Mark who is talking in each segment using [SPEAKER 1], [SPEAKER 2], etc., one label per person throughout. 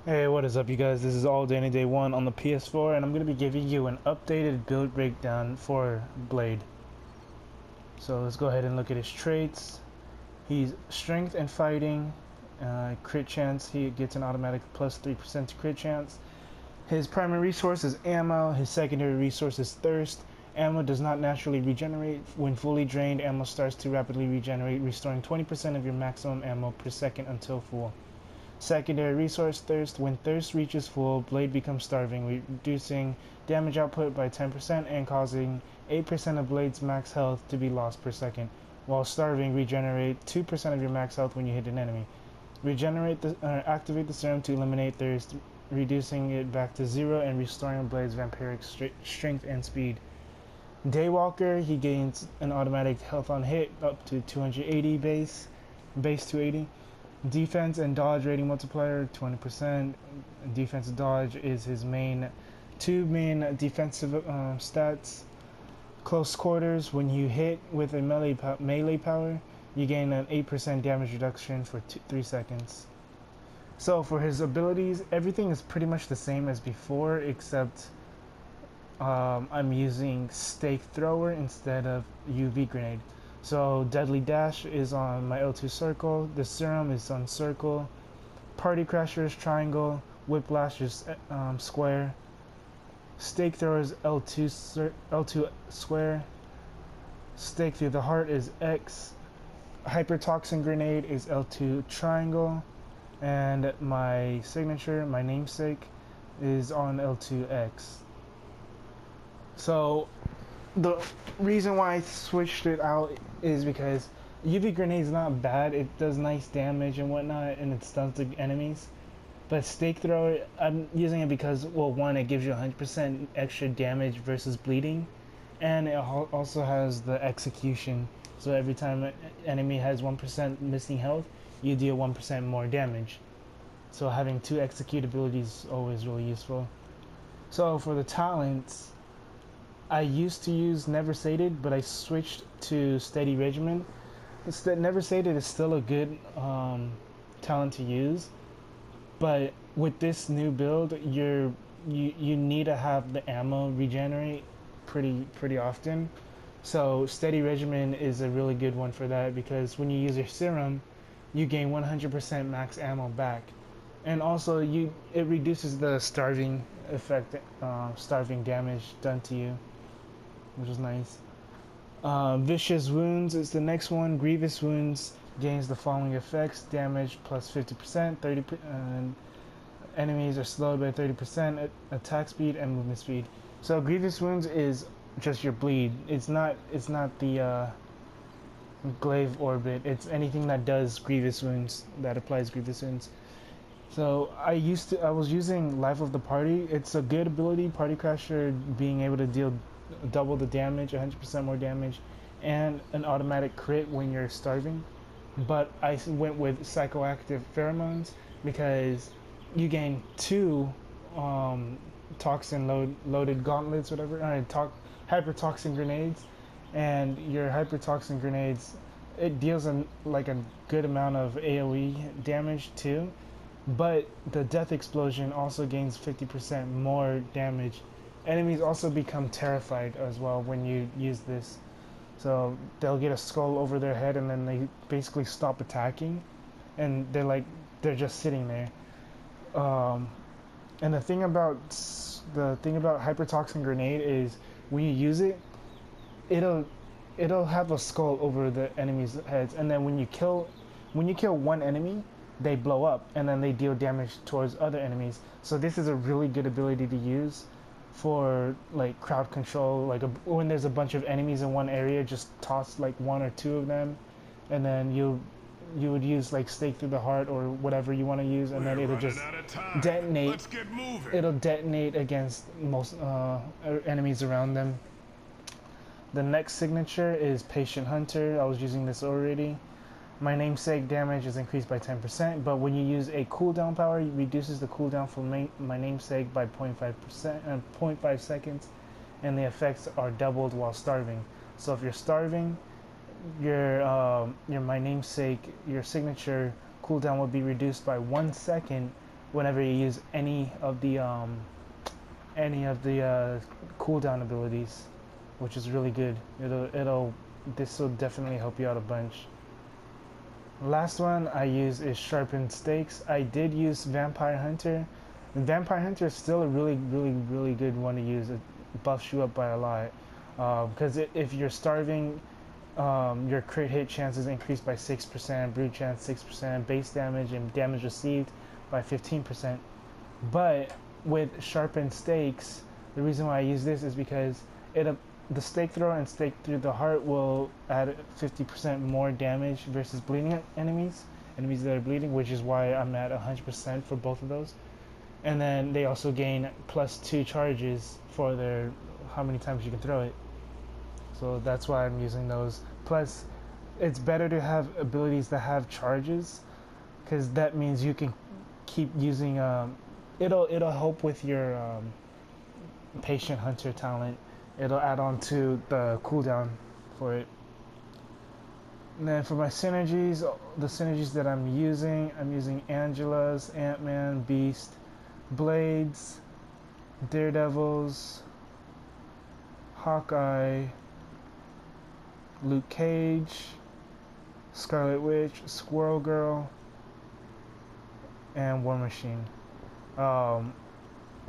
[SPEAKER 1] Hey, what is up, you guys? This is All Danny Day 1 on the PS4, and I'm going to be giving you an updated build breakdown for Blade. So let's go ahead and look at his traits. He's strength and fighting, crit chance. He gets an automatic plus 3% to crit chance. His primary resource is ammo. His secondary resource is thirst. Ammo does not naturally regenerate. When fully drained, ammo starts to rapidly regenerate, restoring 20% of your maximum ammo per second until full. Secondary resource thirst. When thirst reaches full, Blade becomes starving, reducing damage output by 10% and causing 8% of Blade's max health to be lost per second. While starving, regenerate 2% of your max health when you hit an enemy. Activate the serum to eliminate thirst, reducing it back to 0 and restoring Blade's vampiric strength and speed. Daywalker, he gains an automatic health on hit up to 280 base 280. Defense and dodge rating multiplier 20%. Defense and dodge is his two main defensive stats. Close quarters, when you hit with a melee power, you gain an 8% damage reduction for 3 seconds. So for his abilities, everything is pretty much the same as before, except I'm using stake thrower instead of UV grenade. So Deadly Dash is on my L2 circle, the serum is on circle, Party Crasher is triangle, Whiplash is square, Stake Thrower is L2 square, Stake Through the Heart is X, Hypertoxin Grenade is L2 triangle, and my signature, my namesake, is on L2X. So the reason why I switched it out is because UV grenade is not bad. It does nice damage and whatnot, and it stuns the enemies. But stake thrower, I'm using it because, well, one, it gives you 100% extra damage versus bleeding, and it also has the execution. So every time an enemy has 1% missing health, you deal 1% more damage. So having two execute abilities is always really useful. So for the talents, I used to use Never Sated, but I switched to Steady Regimen. Never Sated is still a good talent to use, but with this new build, you need to have the ammo regenerate pretty often. So Steady Regimen is a really good one for that, because when you use your serum, you gain 100% max ammo back, and also it reduces the starving effect, starving damage done to you, which is nice. Vicious Wounds is the next one. Grievous Wounds gains the following effects: damage plus 50%, 30%, enemies are slowed by 30%, attack speed and movement speed. So Grievous Wounds is just your bleed. It's not the glaive orbit. It's anything that does Grievous Wounds, that applies Grievous Wounds. So I was using Life of the Party. It's a good ability, Party Crasher, being able to deal double the damage, 100% more damage, and an automatic crit when you're starving. But I went with Psychoactive Pheromones because you gain two toxin loaded gauntlets, whatever, hypertoxin grenades, and your hypertoxin grenades, it deals like a good amount of AoE damage too, but the death explosion also gains 50% more damage. Enemies also become terrified as well when you use this. So they'll get a skull over their head and then they basically stop attacking, and they're just sitting there. And the thing about hypertoxin grenade is when you use it, it'll have a skull over the enemies' heads, and then when you kill one enemy, they blow up and then they deal damage towards other enemies. So this is a really good ability to use for like crowd control. Like when there's a bunch of enemies in one area, just toss like one or two of them, and then you would use like Stake Through the Heart or whatever you want to use, and then it'll just detonate.
[SPEAKER 2] Let's get moving.
[SPEAKER 1] It'll detonate against most enemies around them. The next signature is Patient Hunter. I was using this already. My namesake damage is increased by 10%, but when you use a cooldown power, it reduces the cooldown for my namesake by 0.5 seconds, and the effects are doubled while starving. So if you're starving, your my namesake, your signature cooldown will be reduced by 1 second, whenever you use any of the cooldown abilities, which is really good. This will definitely help you out a bunch. Last one I use is Sharpened Stakes. I did use Vampire Hunter. And Vampire Hunter is still a really good one to use. It buffs you up by a lot. Because if you're starving, your crit hit chances increase by 6%, brute chance 6%, base damage and damage received by 15%. But with Sharpened Stakes, the reason why I use this is because the stake throw and stake through the heart will add 50% more damage versus bleeding enemies that are bleeding, which is why I'm at 100% for both of those. And then they also gain +2 charges for their how many times you can throw it. So that's why I'm using those. Plus, it's better to have abilities that have charges, because that means you can keep using. It'll help with your Patient Hunter talent. It'll add on to the cooldown for it. And then for my synergies, the synergies that I'm using Angela's, Ant-Man, Beast, Blades, Daredevils, Hawkeye, Luke Cage, Scarlet Witch, Squirrel Girl, and War Machine.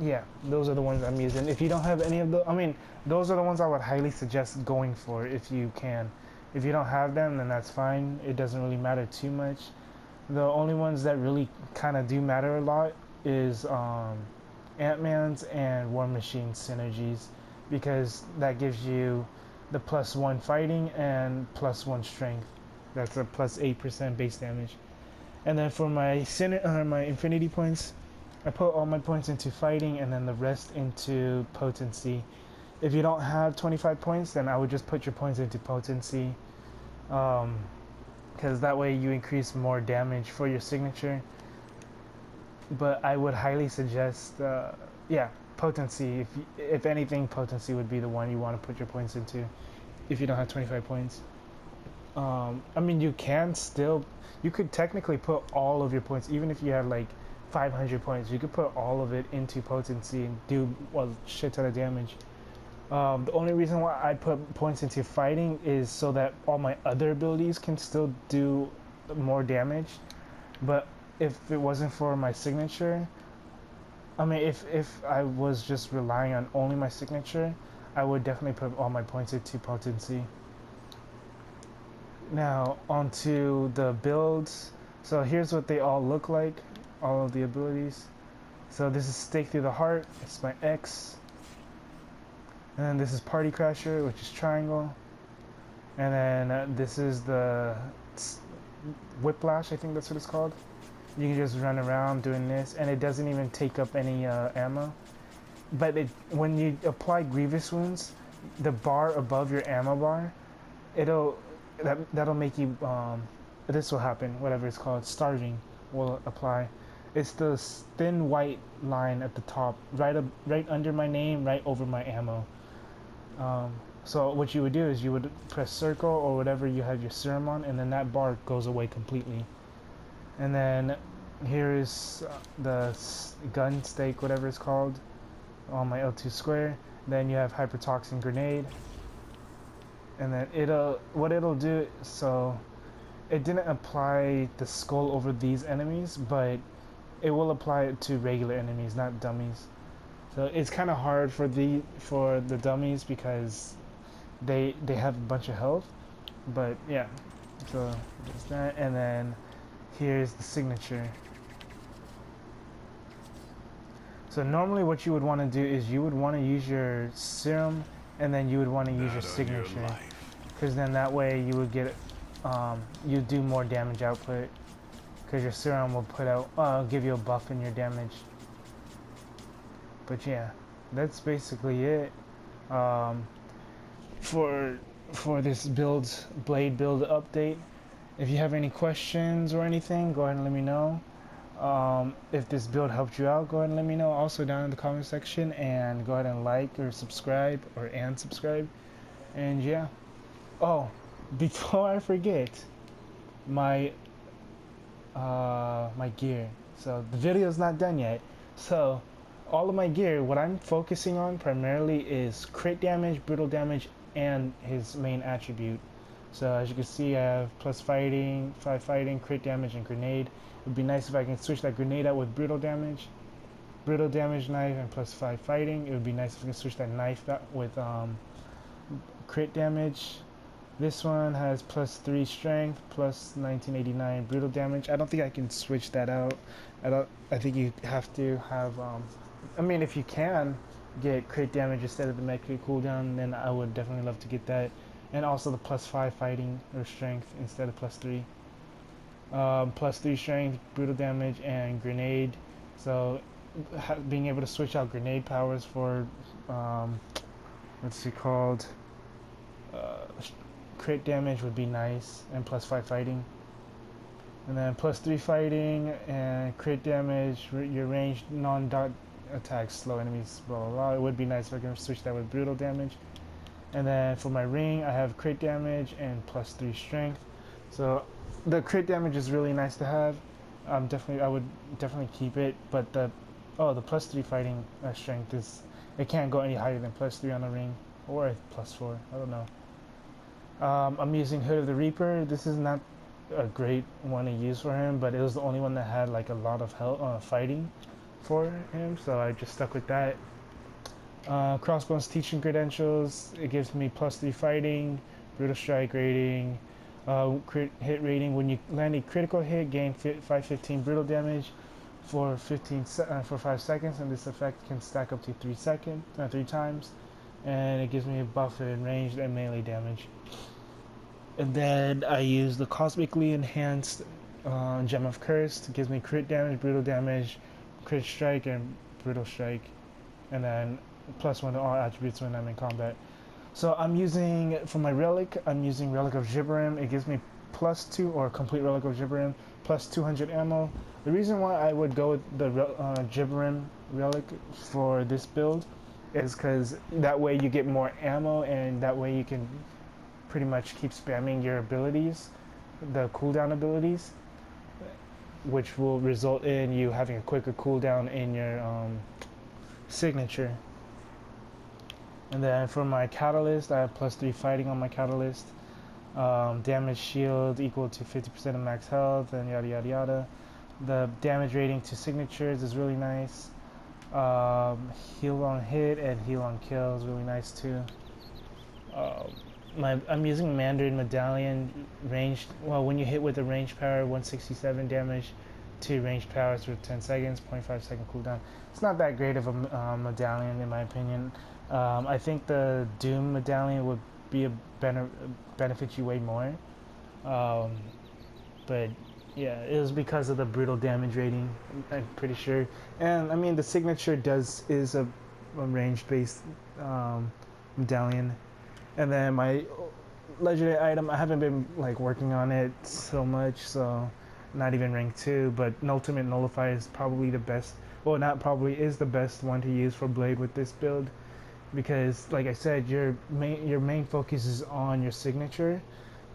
[SPEAKER 1] Yeah, those are the ones I'm using. If you don't have any of those, those are the ones I would highly suggest going for if you can. If you don't have them, then that's fine. It doesn't really matter too much. The only ones that really kind of do matter a lot is Ant-Man's and War Machine synergies, because that gives you the +1 fighting and +1 strength. That's a +8% base damage. And then for my my infinity points, I put all my points into fighting and then the rest into potency. If you don't have 25 points, then I would just put your points into potency, because that way you increase more damage for your signature. But I would highly suggest, potency. If anything, potency would be the one you want to put your points into if you don't have 25 points. You could technically put all of your points, even if you have like 500 points, you could put all of it into potency and do a shit ton of damage. The only reason why I put points into fighting is so that all my other abilities can still do more damage. But if it wasn't for my signature, if I was just relying on only my signature, I would definitely put all my points into potency. Now onto the builds. So here's what they all look like, all of the abilities. So this is Stake Through the Heart, it's my X. And then this is Party Crasher, which is triangle. And then this is the Whiplash, I think that's what it's called. You can just run around doing this, and it doesn't even take up any ammo. But when you apply Grievous Wounds, the bar above your ammo bar, that'll make you, this will happen, whatever it's called, starving will apply. It's the thin white line at the top, right under my name, right over my ammo. So what you would do is you would press circle or whatever you have your serum on, and then that bar goes away completely. And then here is the gun stake, whatever it's called, on my L2 square. Then you have Hypertoxin Grenade. And then what it'll do, so it didn't apply the skull over these enemies, but it will apply it to regular enemies, not dummies. So it's kind of hard for the dummies because they have a bunch of health. But yeah, so there's that. And then here's the signature. So normally what you would want to do is you would want to use your serum, and then you would want to use your signature, because then that way you would get you do more damage output, because your serum will give you a buff in your damage. But yeah, that's basically it for this blade build update. If you have any questions or anything, go ahead and let me know. If this build helped you out, go ahead and let me know also down in the comment section, and go ahead and like or subscribe and subscribe. And yeah, before I forget, my gear. So the video's not done yet. So all of my gear, what I'm focusing on primarily is crit damage, brutal damage, and his main attribute. So as you can see, I have plus fighting, 5 fighting, crit damage, and grenade. It would be nice if I can switch that grenade out with brutal damage, knife, and plus 5 fighting. It would be nice if I can switch that knife out with crit damage. This one has plus 3 strength, plus 1989 brutal damage. I don't think I can switch that out. I think you have to have. I mean, if you can get crit damage instead of the med crit cooldown, then I would definitely love to get that. And also the plus 5 fighting or strength instead of plus 3. Plus 3 strength, brutal damage, and grenade. So being able to switch out grenade powers for what's it called? Crit damage would be nice, and plus 5 fighting. And then plus 3 fighting and crit damage, your ranged non-dot attacks slow enemies, blah blah blah. It would be nice if I can switch that with brutal damage. And then for my ring, I have crit damage and plus 3 strength. So the crit damage is really nice to have. I would definitely keep it. But the plus 3 fighting strength it can't go any higher than plus 3 on the ring, or plus 4. I don't know. I'm using Hood of the Reaper. This is not a great one to use for him, but it was the only one that had like a lot of health fighting for him, so I just stuck with that. Crossbones teaching credentials. It gives me plus 3 fighting, brutal strike rating, crit hit rating. When you land a critical hit, gain 515 brutal damage for 5 seconds, and this effect can stack up to 3 times. And it gives me a buff in ranged and melee damage. And then I use the cosmically enhanced Gem of Curse. It gives me crit damage, brutal damage, crit strike, and brutal strike. And then plus 1 to all attributes when I'm in combat. So I'm using, for my relic, I'm using Relic of Gibberim. It gives me plus 2, or complete Relic of Gibberim, plus 200 ammo. The reason why I would go with the Gibberim relic for this build is because that way you get more ammo, and that way you can pretty much keep spamming your abilities, the cooldown abilities, which will result in you having a quicker cooldown in your signature. And then for my catalyst, I have plus 3 fighting on my catalyst, damage shield equal to 50% of max health, and yada yada yada. The damage rating to signatures is really nice. Heal on hit and heal on kill is really nice too. I'm using Mandarin Medallion ranged. Well, when you hit with a ranged power, 167 damage to ranged powers for 10 seconds, 0.5 second cooldown. It's not that great of a medallion in my opinion. I think the Doom Medallion would be benefit you way more. But yeah, it was because of the brutal damage rating, I'm pretty sure. And I mean, the signature is a range based medallion. And then my legendary item, I haven't been like working on it so much, so not even rank 2, but Ultimate Nullify is probably the best. Well, not probably, is the best one to use for Blade with this build, because like I said, your main focus is on your signature.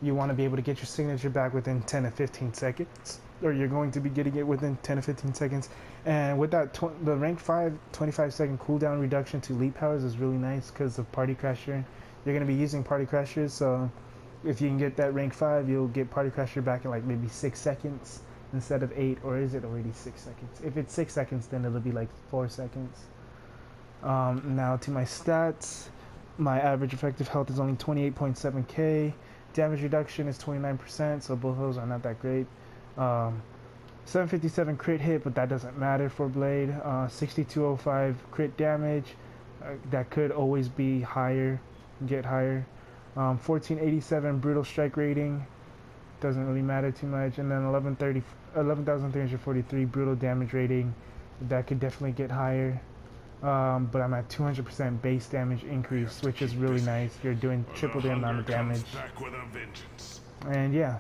[SPEAKER 1] You want to be able to get your signature back within 10 to 15 seconds, or you're going to be getting it within 10 to 15 seconds. And with that, the rank 5 25-second cooldown reduction to leap powers is really nice because of Party Crasher. You're going to be using Party Crashers, so if you can get that rank 5, you'll get Party Crasher back in like maybe 6 seconds instead of 8, or is it already 6 seconds? If it's 6 seconds, then it'll be like 4 seconds. Now to my stats, my average effective health is only 28.7k. Damage reduction is 29%, so both of those are not that great. 757 crit hit, but that doesn't matter for Blade. 6205 crit damage, that could always be higher, get higher. 1487 brutal strike rating, doesn't really matter too much. And then 11,343 brutal damage rating, that could definitely get higher. But I'm at 200% base damage increase, which is really nice. You're doing triple the amount of damage. And yeah,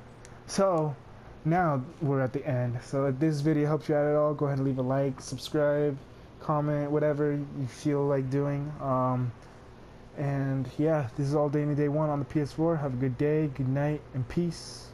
[SPEAKER 1] so now we're at the end. So if this video helps you out at all, go ahead and leave a like, subscribe, comment, whatever you feel like doing. And yeah, this is all day 1 on the PS4. Have a good day, good night, and peace.